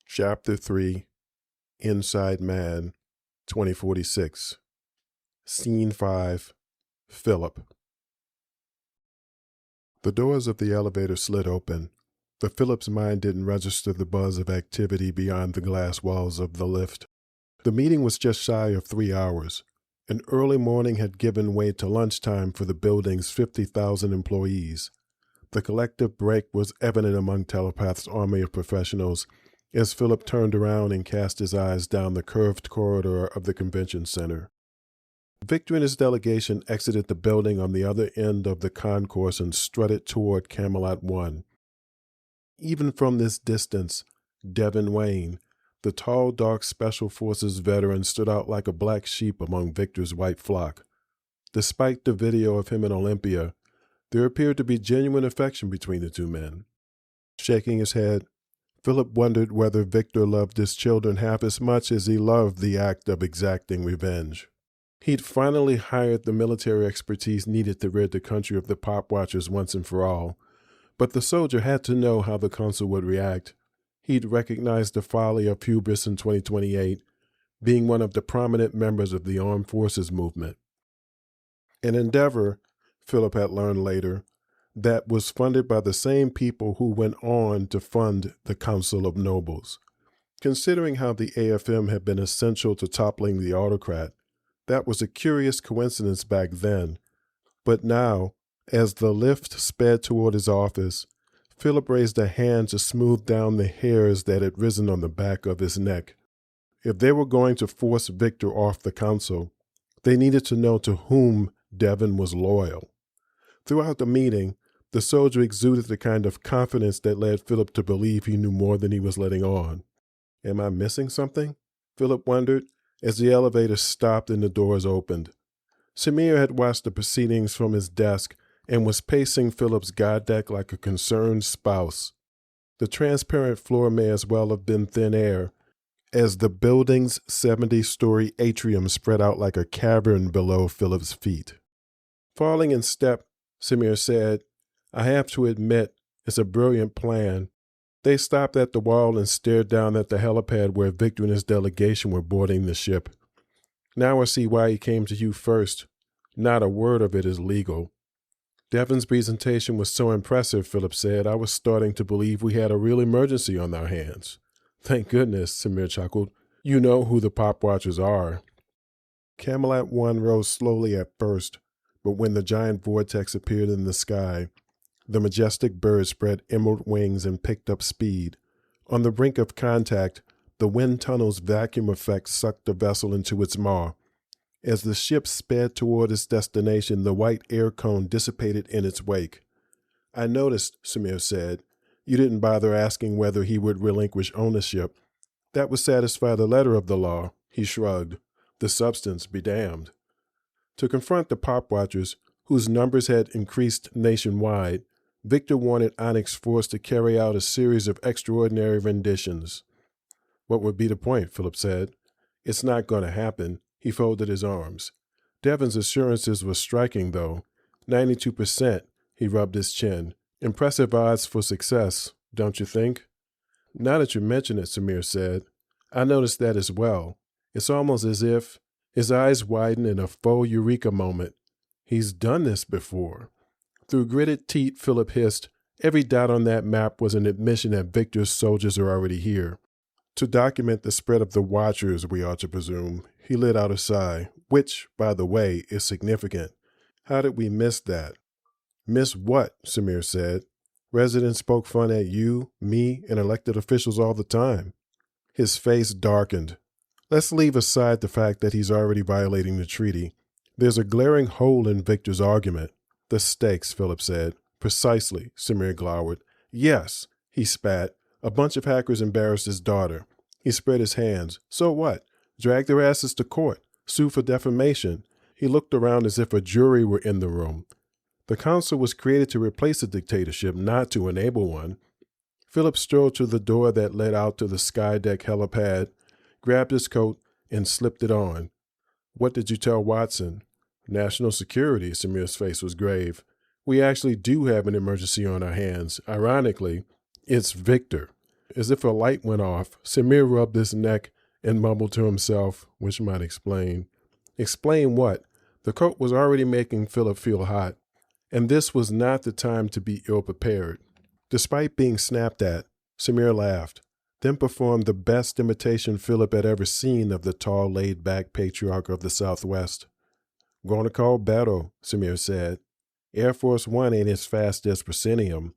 Chapter 3, Inside Man, 2046. Scene 5, Philip. The doors of the elevator slid open, but Philip's mind didn't register the buzz of activity beyond the glass walls of the lift. The meeting was just shy of 3 hours, and early morning had given way to lunchtime for the building's 50,000 employees. The collective break was evident among Telepath's army of professionals as Philip turned around and cast his eyes down the curved corridor of the convention center. Victor and his delegation exited the building on the other end of the concourse and strutted toward Camelot 1. Even from this distance, Devin Wayne, the tall, dark Special Forces veteran, stood out like a black sheep among Victor's white flock. Despite the video of him in Olympia, there appeared to be genuine affection between the two men. Shaking his head, Philip wondered whether Victor loved his children half as much as he loved the act of exacting revenge. He'd finally hired the military expertise needed to rid the country of the Pop Watchers once and for all, but the soldier had to know how the council would react. He'd recognized the folly of hubris in 2028, being one of the prominent members of the armed forces movement. An endeavor, Philip had learned later, that was funded by the same people who went on to fund the Council of Nobles. Considering how the AFM had been essential to toppling the autocrat, that was a curious coincidence back then. But now, as the lift sped toward his office, Philip raised a hand to smooth down the hairs that had risen on the back of his neck. If they were going to force Victor off the council, they needed to know to whom Devin was loyal. Throughout the meeting, the soldier exuded the kind of confidence that led Philip to believe he knew more than he was letting on. Am I missing something? Philip wondered as the elevator stopped and the doors opened. Samir had watched the proceedings from his desk and was pacing Philip's guide deck like a concerned spouse. The transparent floor may as well have been thin air, as the building's 70-story atrium spread out like a cavern below Philip's feet. Falling in step, Samir said, "I have to admit, it's a brilliant plan." They stopped at the wall and stared down at the helipad where Victor and his delegation were boarding the ship. "Now I see why he came to you first. Not a word of it is legal." Devin's presentation was so impressive, Philip said, I was starting to believe we had a real emergency on our hands. "Thank goodness," Samir chuckled. "You know who the Pop Watchers are." Camelot 1 rose slowly at first, but when the giant vortex appeared in the sky, the majestic bird spread emerald wings and picked up speed. On the brink of contact, the wind tunnel's vacuum effect sucked the vessel into its maw. As the ship sped toward its destination, the white air cone dissipated in its wake. "I noticed," Samir said, "you didn't bother asking whether he would relinquish ownership. That would satisfy the letter of the law." He shrugged. "The substance be damned." To confront the Pop Watchers, whose numbers had increased nationwide, Victor wanted Onyx Force to carry out a series of extraordinary renditions. "What would be the point?" Philip said. "It's not going to happen." He folded his arms. Devin's assurances were striking, though. 92%, he rubbed his chin. "Impressive odds for success, don't you think?" "Now that you mention it," Samir said, "I noticed that as well. It's almost as if..." His eyes widened in a faux eureka moment. "He's done this before." Through gritted teeth, Philip hissed, "Every dot on that map was an admission that Victor's soldiers are already here. To document the spread of the Watchers, we ought to presume." He let out a sigh, which, by the way, is significant. "How did we miss that?" "Miss what?" Samir said. "Residents poke fun at you, me, and elected officials all the time." His face darkened. "Let's leave aside the fact that he's already violating the treaty. There's a glaring hole in Victor's argument." "The stakes," Philip said. "Precisely," Samir glowered. "Yes," he spat. "A bunch of hackers embarrassed his daughter." He spread his hands. "So what? Drag their asses to court. Sue for defamation." He looked around as if a jury were in the room. The council was created to replace a dictatorship, not to enable one. Philip strode to the door that led out to the skydeck helipad, grabbed his coat, and slipped it on. "What did you tell Watson?" "National security." Samir's face was grave. "We actually do have an emergency on our hands. Ironically, it's Victor." As if a light went off, Samir rubbed his neck and mumbled to himself, which might explain. Explain what? The coat was already making Philip feel hot, and this was not the time to be ill-prepared. Despite being snapped at, Samir laughed, then performed the best imitation Philip had ever seen of the tall, laid-back patriarch of the Southwest. "Gonna call battle," Samir said. "Air Force One ain't as fast as Proscenium."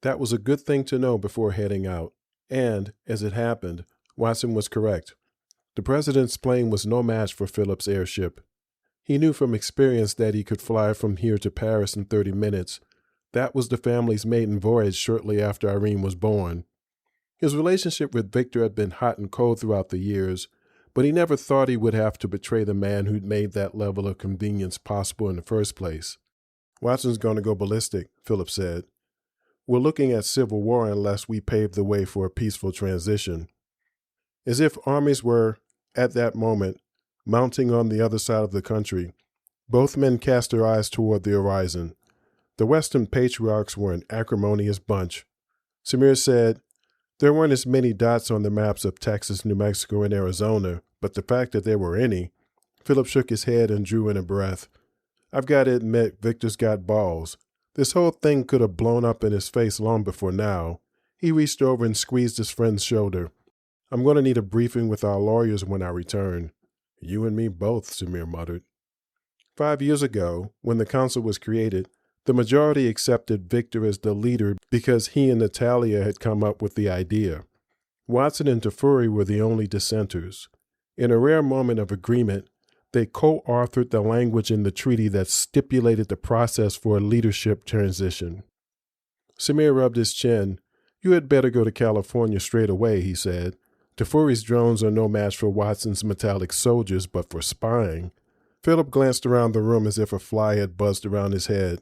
That was a good thing to know before heading out, and, as it happened, Watson was correct. The president's plane was no match for Philip's airship. He knew from experience that he could fly from here to Paris in 30 minutes. That was the family's maiden voyage shortly after Irene was born. His relationship with Victor had been hot and cold throughout the years, but he never thought he would have to betray the man who'd made that level of convenience possible in the first place. "Watson's going to go ballistic," Philip said. "We're looking at civil war unless we pave the way for a peaceful transition." As if armies were, at that moment, mounting on the other side of the country, both men cast their eyes toward the horizon. The Western patriarchs were an acrimonious bunch. Samir said, "There weren't as many dots on the maps of Texas, New Mexico, and Arizona, but the fact that there were any." Philip shook his head and drew in a breath. "I've got to admit, Victor's got balls. This whole thing could have blown up in his face long before now." He reached over and squeezed his friend's shoulder. "I'm going to need a briefing with our lawyers when I return." "You and me both," Samir muttered. 5 years ago, when the council was created, the majority accepted Victor as the leader because he and Natalia had come up with the idea. Watson and Tafuri were the only dissenters. In a rare moment of agreement, they co-authored the language in the treaty that stipulated the process for a leadership transition. Samir rubbed his chin. "You had better go to California straight away," he said. "Tafuri's drones are no match for Watson's metallic soldiers, but for spying." Philip glanced around the room as if a fly had buzzed around his head.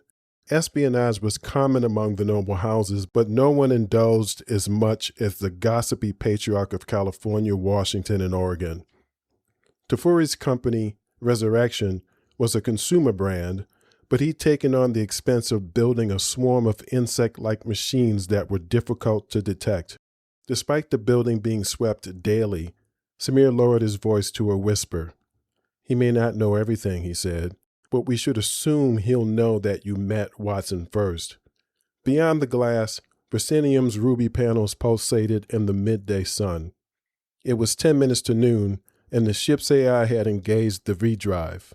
Espionage was common among the noble houses, but no one indulged as much as the gossipy patriarch of California, Washington, and Oregon. Tafuri's company, Resurrection, was a consumer brand, but he'd taken on the expense of building a swarm of insect-like machines that were difficult to detect. Despite the building being swept daily, Samir lowered his voice to a whisper. "He may not know everything," he said, "but we should assume he'll know that you met Watson first." Beyond the glass, Proscenium's ruby panels pulsated in the midday sun. It was 10 minutes to noon, and the ship's AI had engaged the V-drive.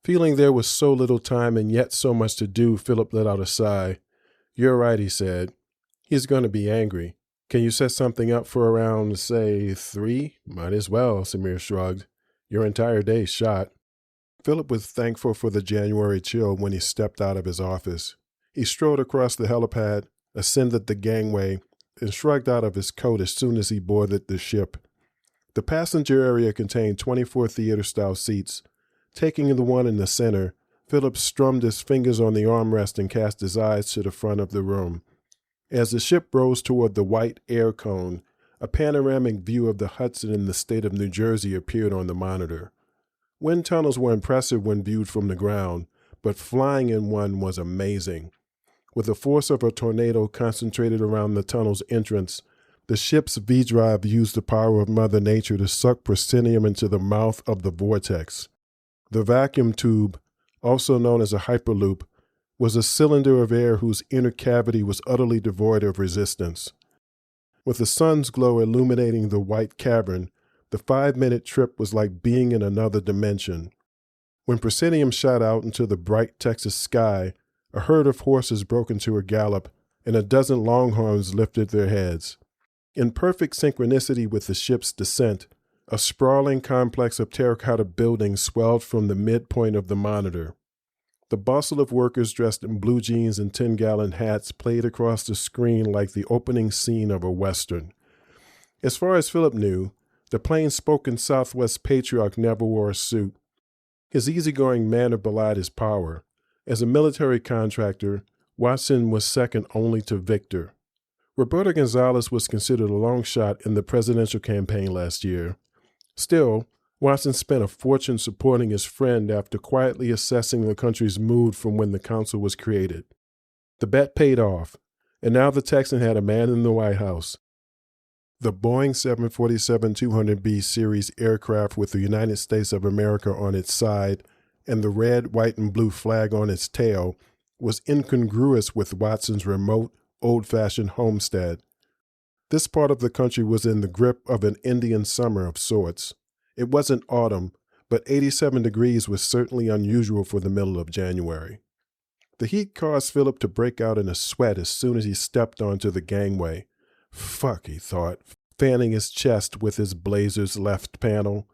Feeling there was so little time and yet so much to do, Philip let out a sigh. "You're right," he said. "He's going to be angry. Can you set something up for around, say, 3? "Might as well," Samir shrugged. "Your entire day's shot." Philip was thankful for the January chill when he stepped out of his office. He strode across the helipad, ascended the gangway, and shrugged out of his coat as soon as he boarded the ship. The passenger area contained 24 theater-style seats. Taking the one in the center, Philip strummed his fingers on the armrest and cast his eyes to the front of the room. As the ship rose toward the white air cone, a panoramic view of the Hudson in the state of New Jersey appeared on the monitor. Wind tunnels were impressive when viewed from the ground, but flying in one was amazing. With the force of a tornado concentrated around the tunnel's entrance, the ship's V-drive used the power of Mother Nature to suck Proscenium into the mouth of the vortex. The vacuum tube, also known as a hyperloop, was a cylinder of air whose inner cavity was utterly devoid of resistance. With the sun's glow illuminating the white cavern, the 5-minute trip was like being in another dimension. When Proscenium shot out into the bright Texas sky, a herd of horses broke into a gallop, and a dozen longhorns lifted their heads. In perfect synchronicity with the ship's descent, a sprawling complex of terracotta buildings swelled from the midpoint of the monitor. The bustle of workers dressed in blue jeans and 10-gallon hats played across the screen like the opening scene of a Western. As far as Philip knew, the plain-spoken Southwest patriarch never wore a suit. His easygoing manner belied his power. As a military contractor, Watson was second only to Victor. Roberto Gonzalez was considered a long shot in the presidential campaign last year. Still, Watson spent a fortune supporting his friend after quietly assessing the country's mood from when the council was created. The bet paid off, and now the Texan had a man in the White House. The Boeing 747-200B series aircraft with the United States of America on its side and the red, white, and blue flag on its tail was incongruous with Watson's remote, old-fashioned homestead. This part of the country was in the grip of an Indian summer of sorts. It wasn't autumn, but 87 degrees was certainly unusual for the middle of January. The heat caused Philip to break out in a sweat as soon as he stepped onto the gangway. Fuck, he thought, fanning his chest with his blazer's left panel.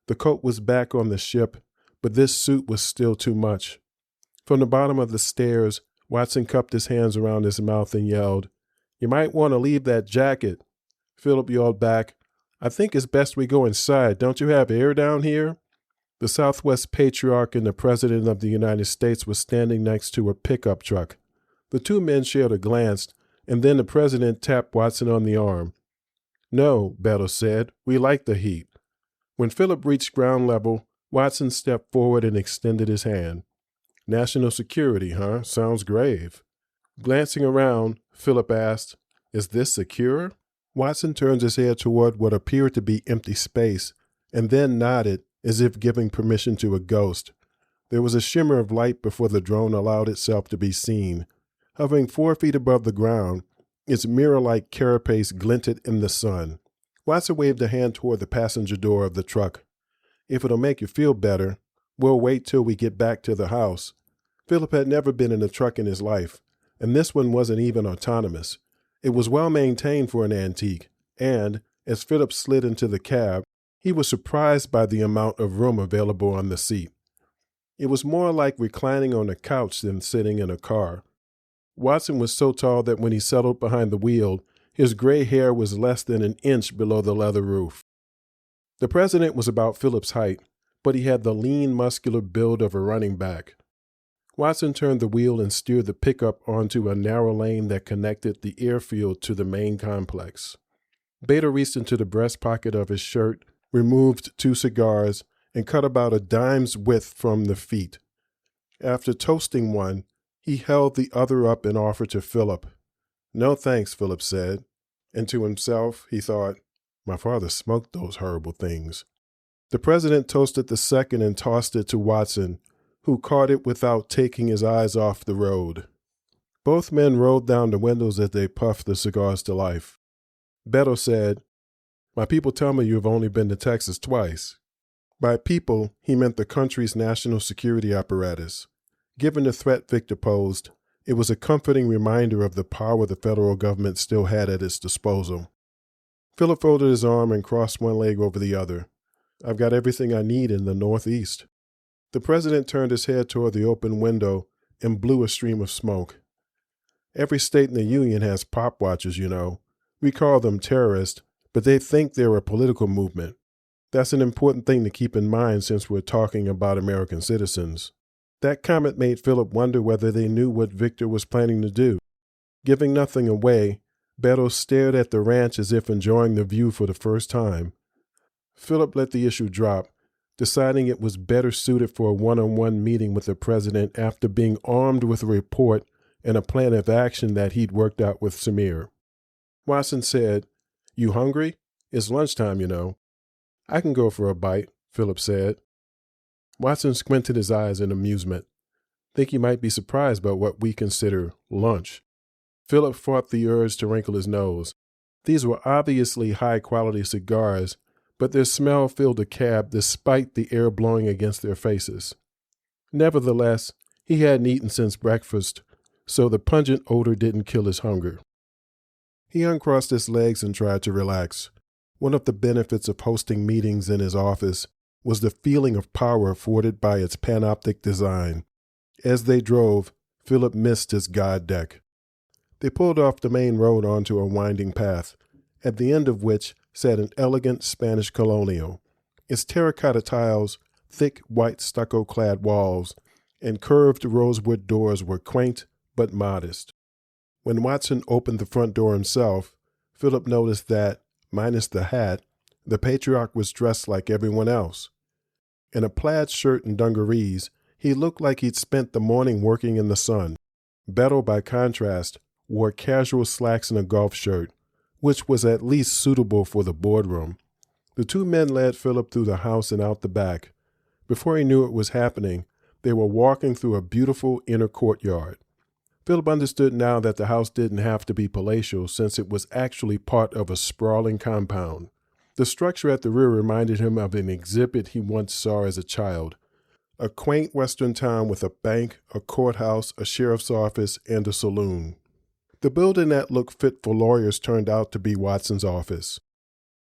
The coat was back on the ship, but this suit was still too much. From the bottom of the stairs, Watson cupped his hands around his mouth and yelled, "You might want to leave that jacket." Philip yelled back, "I think it's best we go inside. Don't you have air down here?" The Southwest Patriarch and the President of the United States was standing next to a pickup truck. The two men shared a glance, and then the President tapped Watson on the arm. "No," Beto said, "we like the heat." When Philip reached ground level, Watson stepped forward and extended his hand. "National security, huh? Sounds grave." Glancing around, Philip asked, "Is this secure?" Watson turned his head toward what appeared to be empty space, and then nodded, as if giving permission to a ghost. There was a shimmer of light before the drone allowed itself to be seen. Hovering 4 feet above the ground, its mirror-like carapace glinted in the sun. Watson waved a hand toward the passenger door of the truck. "If it'll make you feel better, we'll wait till we get back to the house." Philip had never been in a truck in his life, and this one wasn't even autonomous. It was well maintained for an antique, and, as Philip slid into the cab, he was surprised by the amount of room available on the seat. It was more like reclining on a couch than sitting in a car. Watson was so tall that when he settled behind the wheel, his gray hair was less than an inch below the leather roof. The President was about Philip's height, but he had the lean, muscular build of a running back. Watson turned the wheel and steered the pickup onto a narrow lane that connected the airfield to the main complex. Beto reached into the breast pocket of his shirt, removed 2 cigars, and cut about a dime's width from the feet. After toasting one, he held the other up and offered to Philip. "No thanks," Philip said, and to himself he thought, "My father smoked those horrible things." The President toasted the second and tossed it to Watson, who caught it without taking his eyes off the road. Both men rolled down the windows as they puffed the cigars to life. Beto said, "My people tell me you've only been to Texas twice." By people, he meant the country's national security apparatus. Given the threat Victor posed, it was a comforting reminder of the power the federal government still had at its disposal. Philip folded his arm and crossed one leg over the other. "I've got everything I need in the Northeast." The President turned his head toward the open window and blew a stream of smoke. "Every state in the Union has pop watchers, you know. We call them terrorists, but they think they're a political movement. That's an important thing to keep in mind since we're talking about American citizens." That comment made Philip wonder whether they knew what Victor was planning to do. Giving nothing away, Beto stared at the ranch as if enjoying the view for the first time. Philip let the issue drop, deciding it was better suited for a one-on-one meeting with the President after being armed with a report and a plan of action that he'd worked out with Samir. Watson said, "You hungry? It's lunchtime, you know." "I can go for a bite," Philip said. Watson squinted his eyes in amusement. "Think you might be surprised by what we consider lunch." Philip fought the urge to wrinkle his nose. These were obviously high-quality cigars, but their smell filled the cab despite the air blowing against their faces. Nevertheless, he hadn't eaten since breakfast, so the pungent odor didn't kill his hunger. He uncrossed his legs and tried to relax. One of the benefits of hosting meetings in his office was the feeling of power afforded by its panoptic design. As they drove, Philip missed his god deck. They pulled off the main road onto a winding path, at the end of which sat an elegant Spanish colonial. Its terracotta tiles, thick white stucco-clad walls, and curved rosewood doors were quaint but modest. When Watson opened the front door himself, Philip noticed that, minus the hat, the patriarch was dressed like everyone else. In a plaid shirt and dungarees, he looked like he'd spent the morning working in the sun. Beto, by contrast, wore casual slacks and a golf shirt, which was at least suitable for the boardroom. The two men led Philip through the house and out the back. Before he knew it was happening, they were walking through a beautiful inner courtyard. Philip understood now that the house didn't have to be palatial since it was actually part of a sprawling compound. The structure at the rear reminded him of an exhibit he once saw as a child. A quaint western town with a bank, a courthouse, a sheriff's office, and a saloon. The building that looked fit for lawyers turned out to be Watson's office.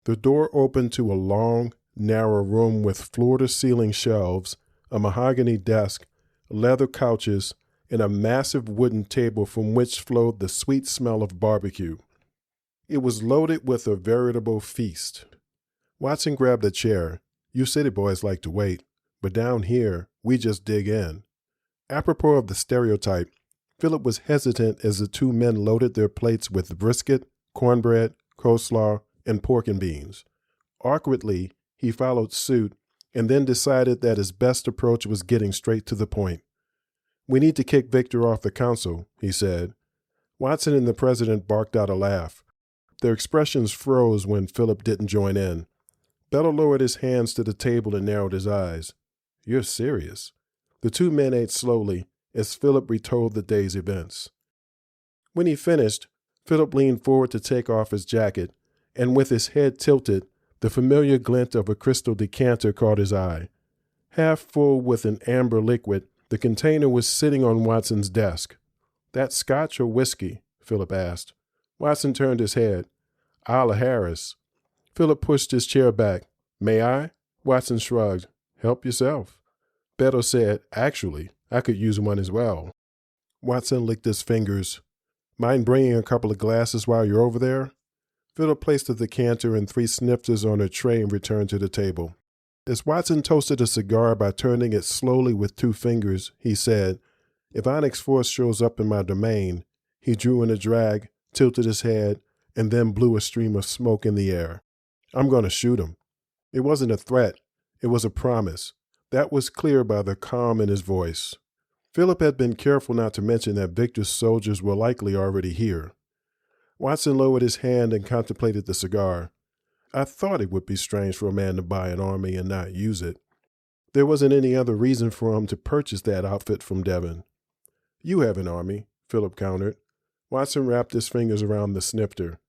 The door opened to a long, narrow room with floor-to-ceiling shelves, a mahogany desk, leather couches, and a massive wooden table from which flowed the sweet smell of barbecue. It was loaded with a veritable feast. Watson grabbed a chair. You city boys like to wait, but down here, we just dig in. Apropos of the stereotype, Philip was hesitant as the two men loaded their plates with brisket, cornbread, coleslaw, and pork and beans. Awkwardly, he followed suit and then decided that his best approach was getting straight to the point. We need to kick Victor off the council, he said. Watson and the president barked out a laugh. Their expressions froze when Philip didn't join in. Beto lowered his hands to the table and narrowed his eyes. You're serious. The two men ate slowly as Philip retold the day's events. When he finished, Philip leaned forward to take off his jacket, and with his head tilted, the familiar glint of a crystal decanter caught his eye. Half full with an amber liquid, the container was sitting on Watson's desk. That scotch or whiskey? Philip asked. Watson turned his head. Isla Harris. Philip pushed his chair back. May I? Watson shrugged. Help yourself. Beto said, Actually, I could use one as well. Watson licked his fingers. Mind bringing a couple of glasses while you're over there? Philip placed the decanter and 3 snifters on a tray and returned to the table. As Watson toasted a cigar by turning it slowly with 2 fingers, he said, If Onyx Force shows up in my domain, he drew in a drag, tilted his head, and then blew a stream of smoke in the air. I'm going to shoot him. It wasn't a threat. It was a promise. That was clear by the calm in his voice. Philip had been careful not to mention that Victor's soldiers were likely already here. Watson lowered his hand and contemplated the cigar. I thought it would be strange for a man to buy an army and not use it. There wasn't any other reason for him to purchase that outfit from Devon. You have an army, Philip countered. Watson wrapped his fingers around the snifter.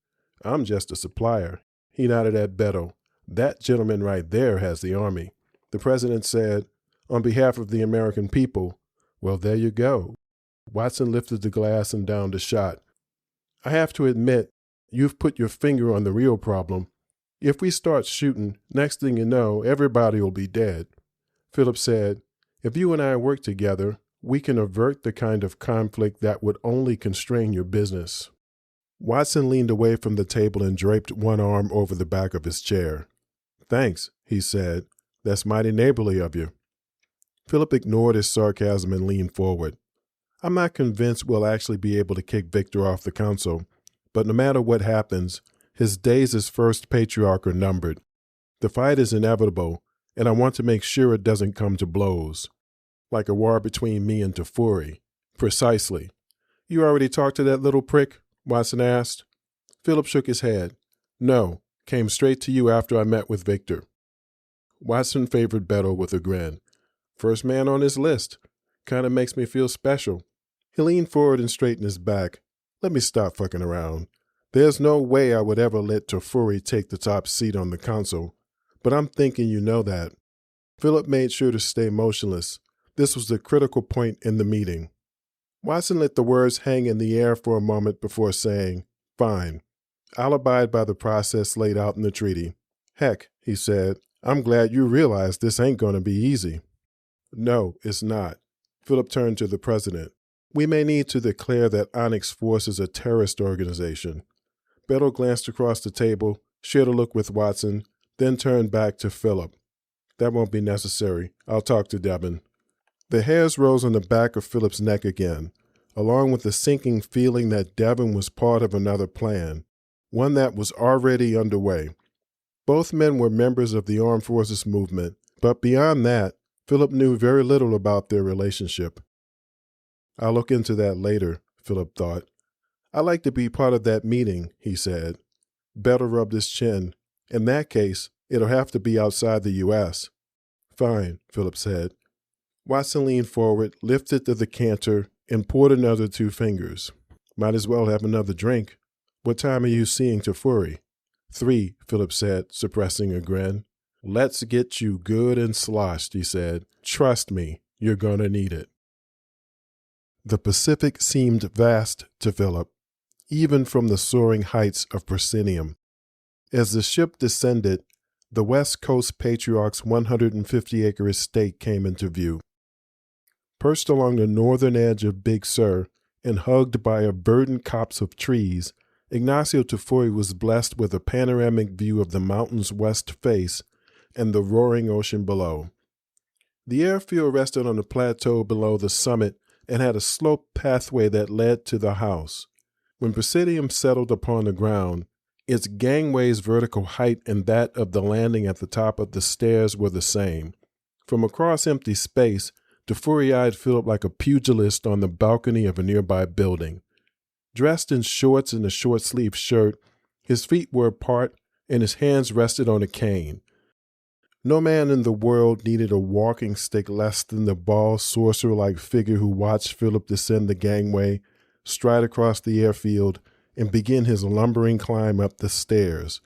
I'm just a supplier. He nodded at Beto. That gentleman right there has the army. The president said, on behalf of the American people, well, there you go. Watson lifted the glass and downed a shot. I have to admit, you've put your finger on the real problem. If we start shooting, next thing you know, everybody will be dead. Philip said, if you and I work together, we can avert the kind of conflict that would only constrain your business. Watson leaned away from the table and draped one arm over the back of his chair. Thanks, he said. That's mighty neighborly of you. Philip ignored his sarcasm and leaned forward. I'm not convinced we'll actually be able to kick Victor off the council, but no matter what happens, his days as first patriarch are numbered. The fight is inevitable, and I want to make sure it doesn't come to blows. Like a war between me and Tafuri. Precisely. You already talked to that little prick? Watson asked. Philip shook his head. No, came straight to you after I met with Victor. Watson favored Beto with a grin. First man on his list. Kinda makes me feel special. He leaned forward and straightened his back. Let me stop fucking around. There's no way I would ever let Tafuri take the top seat on the council, but I'm thinking you know that. Philip made sure to stay motionless. This was the critical point in the meeting. Watson let the words hang in the air for a moment before saying, Fine. I'll abide by the process laid out in the treaty. Heck, he said, I'm glad you realize this ain't going to be easy. No, it's not. Philip turned to the president. We may need to declare that Onyx Force is a terrorist organization. Beto glanced across the table, shared a look with Watson, then turned back to Philip. That won't be necessary. I'll talk to Devon. The hairs rose on the back of Philip's neck again, along with the sinking feeling that Devon was part of another plan, one that was already underway. Both men were members of the Armed Forces movement, but beyond that, Philip knew very little about their relationship. I'll look into that later, Philip thought. I'd like to be part of that meeting, he said. Better rubbed his chin. In that case, it'll have to be outside the U.S. Fine, Philip said. Watson leaned forward, lifted the decanter, and poured another 2 fingers. Might as well have another drink. What time are you seeing Tafuri? 3, Philip said, suppressing a grin. Let's get you good and sloshed, he said. Trust me, you're gonna need it. The Pacific seemed vast to Philip, even from the soaring heights of Proscenium. As the ship descended, the West Coast Patriarch's 150-acre estate came into view. Perched along the northern edge of Big Sur and hugged by a verdant copse of trees, Ignacio Tafuri was blessed with a panoramic view of the mountain's west face and the roaring ocean below. The airfield rested on a plateau below the summit and had a sloped pathway that led to the house. When Proscenium settled upon the ground, its gangway's vertical height and that of the landing at the top of the stairs were the same. From across empty space, Tafuri eyed Philip like a pugilist on the balcony of a nearby building. Dressed in shorts and a short-sleeved shirt, his feet were apart and his hands rested on a cane. No man in the world needed a walking stick less than the bald, sorcerer-like figure who watched Philip descend the gangway, stride across the airfield, and begin his lumbering climb up the stairs.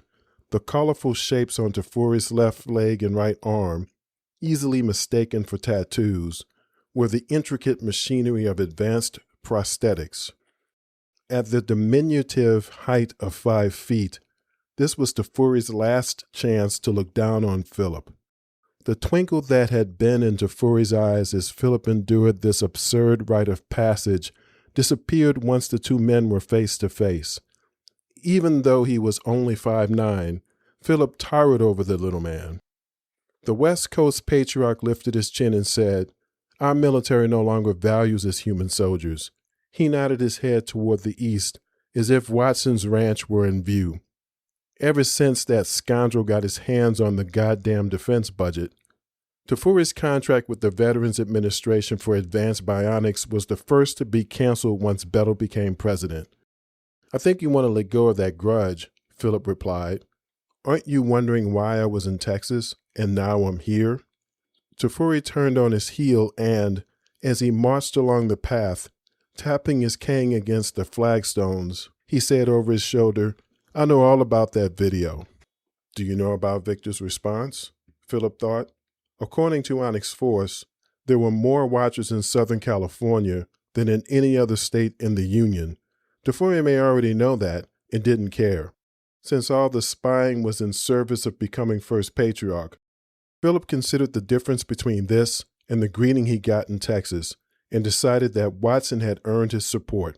The colorful shapes on Tafuri's left leg and right arm, easily mistaken for tattoos, were the intricate machinery of advanced prosthetics. At the diminutive height of 5 feet, this was Tafuri's last chance to look down on Philip. The twinkle that had been in Tafuri's eyes as Philip endured this absurd rite of passage disappeared once the 2 men were face to face. Even though he was only 5'9", Philip towered over the little man. The West Coast Patriarch lifted his chin and said, "Our military no longer values us human soldiers." He nodded his head toward the east, as if Watson's ranch were in view. Ever since that scoundrel got his hands on the goddamn defense budget, Tafuri's contract with the Veterans Administration for Advanced Bionics was the first to be canceled once Bettel became president. "I think you want to let go of that grudge," Philip replied. "Aren't you wondering why I was in Texas and now I'm here?" Tafuri turned on his heel and, as he marched along the path, tapping his cane against the flagstones, he said over his shoulder, "I know all about that video." Do you know about Victor's response? Philip thought. According to Onyx Force, there were more watchers in Southern California than in any other state in the Union. Tafuri may already know that and didn't care. Since all the spying was in service of becoming first patriarch, Philip considered the difference between this and the greeting he got in Texas and decided that Watson had earned his support.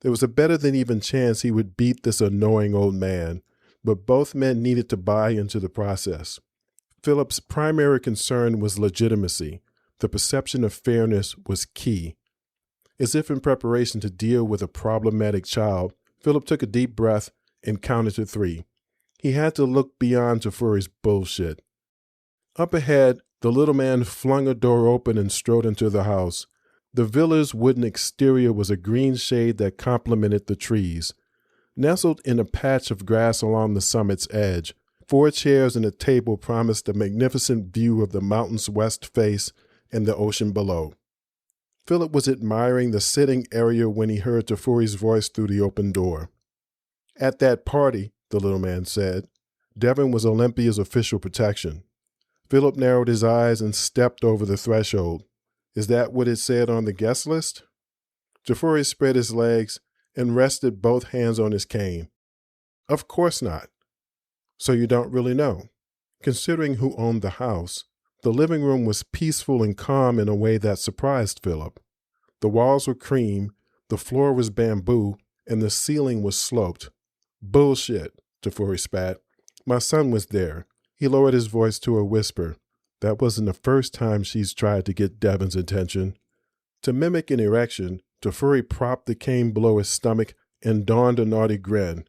There was a better than even chance he would beat this annoying old man, but both men needed to buy into the process. Philip's primary concern was legitimacy. The perception of fairness was key. As if in preparation to deal with a problematic child, Philip took a deep breath and counted to 3. He had to look beyond Tafuri's bullshit. Up ahead, the little man flung a door open and strode into the house. The villa's wooden exterior was a green shade that complemented the trees. Nestled in a patch of grass along the summit's edge, 4 chairs and a table promised a magnificent view of the mountain's west face and the ocean below. Philip was admiring the sitting area when he heard Tafuri's voice through the open door. "At that party," the little man said, Devon was Olympia's official protection. Philip narrowed his eyes and stepped over the threshold. Is that what it said on the guest list? Tafuri spread his legs and rested both hands on his cane. Of course not. So you don't really know. Considering who owned the house, the living room was peaceful and calm in a way that surprised Philip. The walls were cream, the floor was bamboo, and the ceiling was sloped. Bullshit, Tafuri spat. My son was there. He lowered his voice to a whisper. That wasn't the first time she's tried to get Devon's attention. To mimic an erection, Tafuri propped the cane below his stomach and donned a naughty grin.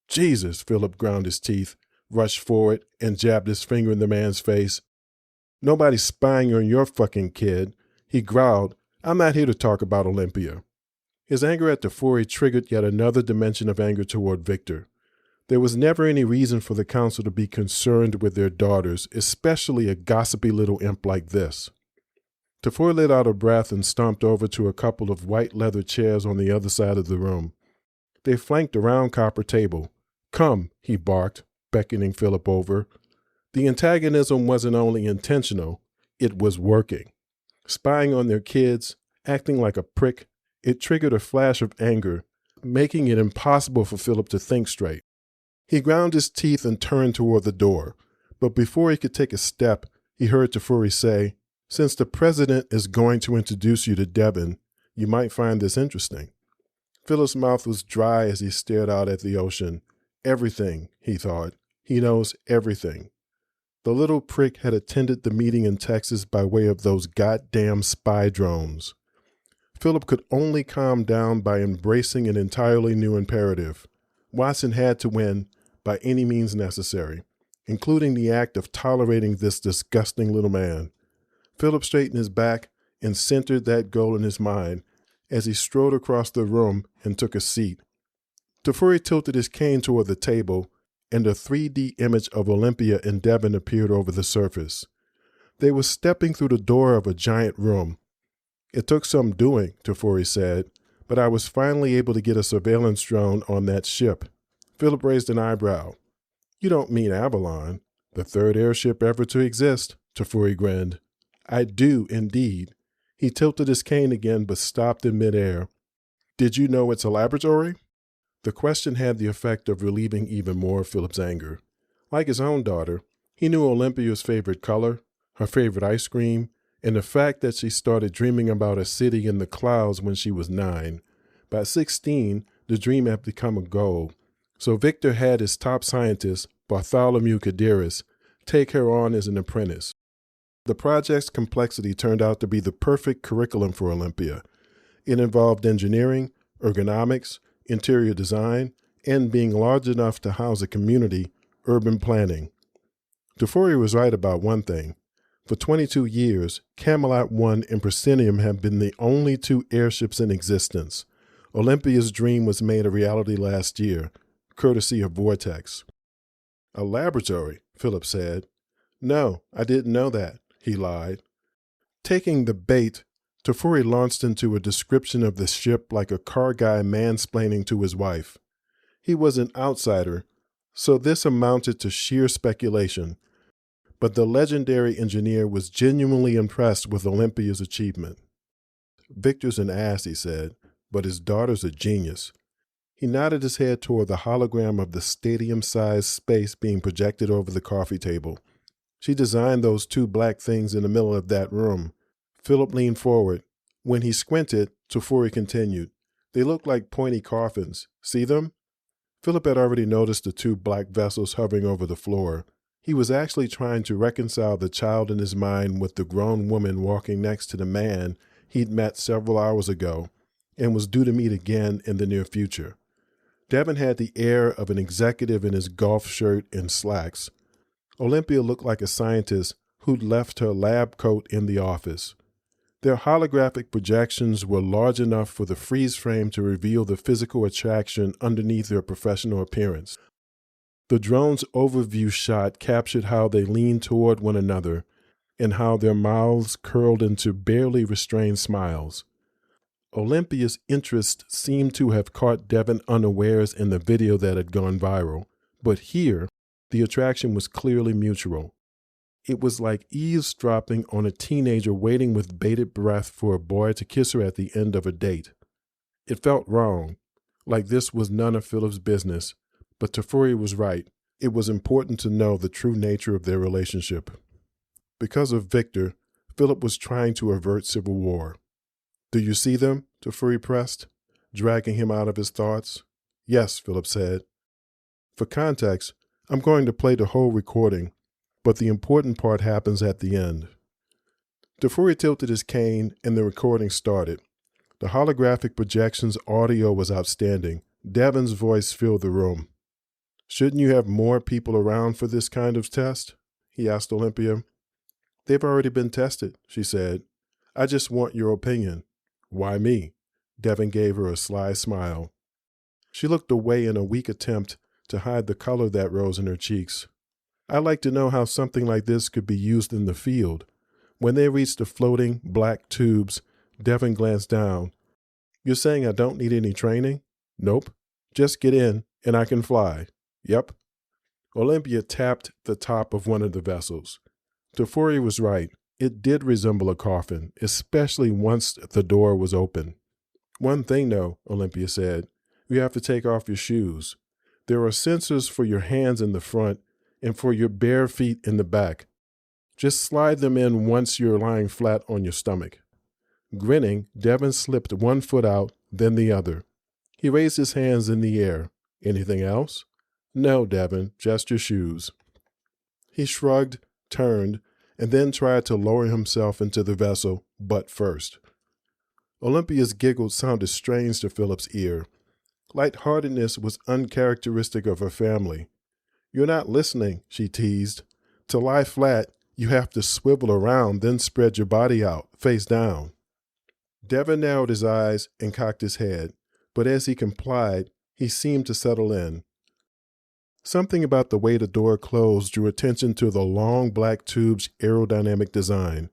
Jesus, Philip ground his teeth, rushed forward, and jabbed his finger in the man's face. Nobody's spying on your fucking kid, he growled. I'm not here to talk about Olympia. His anger at Tafuri triggered yet another dimension of anger toward Victor. There was never any reason for the council to be concerned with their daughters, especially a gossipy little imp like this. Tafori let out a breath and stomped over to a couple of white leather chairs on the other side of the room. They flanked a round copper table. "Come," he barked, beckoning Philip over. The antagonism wasn't only intentional, it was working. Spying on their kids, acting like a prick, it triggered a flash of anger, making it impossible for Philip to think straight. He ground his teeth and turned toward the door, but before he could take a step, he heard Tafori say, "Since the president is going to introduce you to Devin, you might find this interesting." Philip's mouth was dry as he stared out at the ocean. Everything, he thought. He knows everything. The little prick had attended the meeting in Texas by way of those goddamn spy drones. Philip could only calm down by embracing an entirely new imperative. Watson had to win by any means necessary, including the act of tolerating this disgusting little man. Philip straightened his back and centered that goal in his mind as he strode across the room and took a seat. Tafori tilted his cane toward the table, and a 3D image of Olympia and Devin appeared over the surface. They were stepping through the door of a giant room. "It took some doing," Tafori said, "but I was finally able to get a surveillance drone on that ship." Philip raised an eyebrow. "You don't mean Avalon, the third airship ever to exist?" Tafori grinned. "I do, indeed." He tilted his cane again, but stopped in midair. "Did you know it's a laboratory?" The question had the effect of relieving even more of Philip's anger. Like his own daughter, he knew Olympia's favorite color, her favorite ice cream, and the fact that she started dreaming about a city in the clouds when she was 9. By 16, the dream had become a goal. So Victor had his top scientist, Bartholomew Kadiris, take her on as an apprentice. The project's complexity turned out to be the perfect curriculum for Olympia. It involved engineering, ergonomics, interior design, and being large enough to house a community, urban planning. Tafori was right about one thing. For 22 years, Camelot 1 and Proscenium have been the only 2 airships in existence. Olympia's dream was made a reality last year, courtesy of Vortex. "A laboratory," Philip said. "No, I didn't know that," he lied. Taking the bait, Tafori launched into a description of the ship like a car guy mansplaining to his wife. He was an outsider, so this amounted to sheer speculation, but the legendary engineer was genuinely impressed with Olympia's achievement. "Victor's an ass," he said, "but his daughter's a genius." He nodded his head toward the hologram of the stadium-sized space being projected over the coffee table. "She designed those 2 black things in the middle of that room." Philip leaned forward. When he squinted, Tafori continued, "They look like pointy coffins. See them?" Philip had already noticed the 2 black vessels hovering over the floor. He was actually trying to reconcile the child in his mind with the grown woman walking next to the man he'd met several hours ago and was due to meet again in the near future. Devin had the air of an executive in his golf shirt and slacks. Olympia looked like a scientist who'd left her lab coat in the office. Their holographic projections were large enough for the freeze frame to reveal the physical attraction underneath their professional appearance. The drone's overview shot captured how they leaned toward one another and how their mouths curled into barely restrained smiles. Olympia's interest seemed to have caught Devin unawares in the video that had gone viral, but here, the attraction was clearly mutual. It was like eavesdropping on a teenager waiting with bated breath for a boy to kiss her at the end of a date. It felt wrong, like this was none of Philip's business, but Tafori was right. It was important to know the true nature of their relationship. Because of Victor, Philip was trying to avert civil war. "Do you see them?" Tafori pressed, dragging him out of his thoughts. "Yes," Philip said. "For context, I'm going to play the whole recording, but the important part happens at the end." Tafori tilted his cane and the recording started. The holographic projection's audio was outstanding. Devin's voice filled the room. "Shouldn't you have more people around for this kind of test?" he asked Olympia. "They've already been tested," she said. "I just want your opinion." "Why me?" Devin gave her a sly smile. She looked away in a weak attempt to hide the color that rose in her cheeks. "I'd like to know how something like this could be used in the field." When they reached the floating black tubes, Devin glanced down. "You're saying I don't need any training?" "Nope. Just get in, and I can fly." "Yep." Olympia tapped the top of one of the vessels. Tafuri was right. It did resemble a coffin, especially once the door was open. "One thing, though," Olympia said, "you have to take off your shoes. There are sensors for your hands in the front and for your bare feet in the back. Just slide them in once you're lying flat on your stomach." Grinning, Devin slipped one foot out, then the other. He raised his hands in the air. "Anything else?" "No, Devin, just your shoes." He shrugged, turned, and then tried to lower himself into the vessel, butt first. Olympia's giggle sounded strange to Philip's ear. Lightheartedness was uncharacteristic of her family. "You're not listening," she teased. "To lie flat, you have to swivel around, then spread your body out, face down." Devin narrowed his eyes and cocked his head, but as he complied, he seemed to settle in. Something about the way the door closed drew attention to the long black tube's aerodynamic design.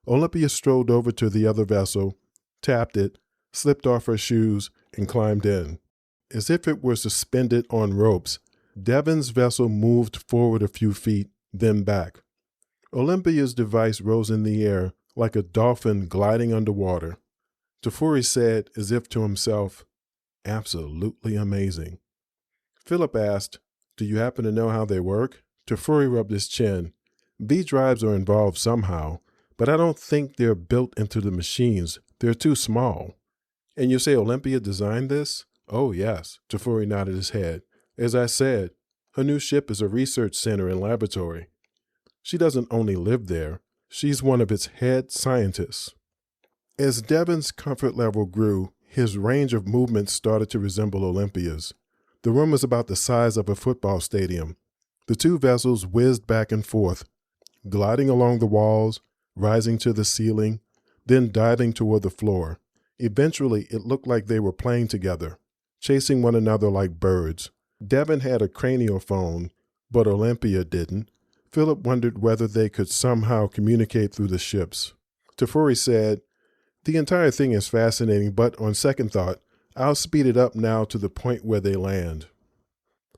Olympia strolled over to the other vessel, tapped it, slipped off her shoes, and climbed in. As if it were suspended on ropes, Devin's vessel moved forward a few feet, then back. Olympia's device rose in the air like a dolphin gliding underwater. Tafuri said, as if to himself, "Absolutely amazing." Philip asked, "Do you happen to know how they work?" Tafuri rubbed his chin. "V-drives are involved somehow, but I don't think they're built into the machines. They're too small." "And you say Olympia designed this?" "Oh, yes." Tafuri nodded his head. "As I said, her new ship is a research center and laboratory. She doesn't only live there. She's one of its head scientists." As Devin's comfort level grew, his range of movement started to resemble Olympia's. The room was about the size of a football stadium. The two vessels whizzed back and forth, gliding along the walls, rising to the ceiling, then diving toward the floor. Eventually, it looked like they were playing together, chasing one another like birds. Devin had a craniophone, but Olympia didn't. Philip wondered whether they could somehow communicate through the ships. Tafuri said, "The entire thing is fascinating, but on second thought, I'll speed it up now to the point where they land."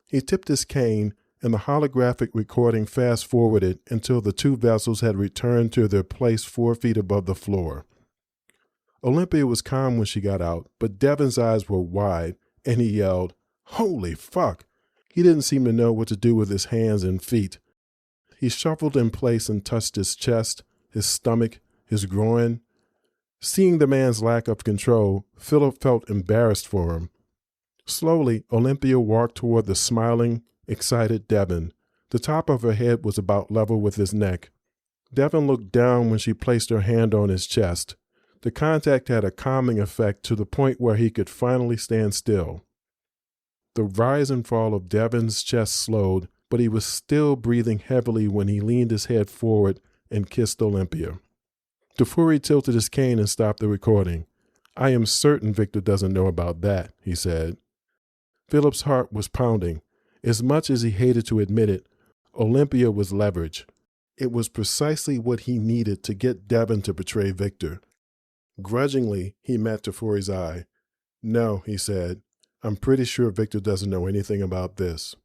He tipped his cane, and the holographic recording fast-forwarded until the two vessels had returned to their place 4 feet above the floor. Olympia was calm when she got out, but Devin's eyes were wide, and he yelled, "Holy fuck!" He didn't seem to know what to do with his hands and feet. He shuffled in place and touched his chest, his stomach, his groin. Seeing the man's lack of control, Philip felt embarrassed for him. Slowly, Olympia walked toward the smiling, excited Devin. The top of her head was about level with his neck. Devin looked down when she placed her hand on his chest. The contact had a calming effect to the point where he could finally stand still. The rise and fall of Devin's chest slowed, but he was still breathing heavily when he leaned his head forward and kissed Olympia. Tafuri tilted his cane and stopped the recording. "I am certain Victor doesn't know about that," he said. Philip's heart was pounding. As much as he hated to admit it, Olympia was leverage. It was precisely what he needed to get Devin to betray Victor. Grudgingly, he met Tafuri's eye. "No," he said. "I'm pretty sure Victor doesn't know anything about this."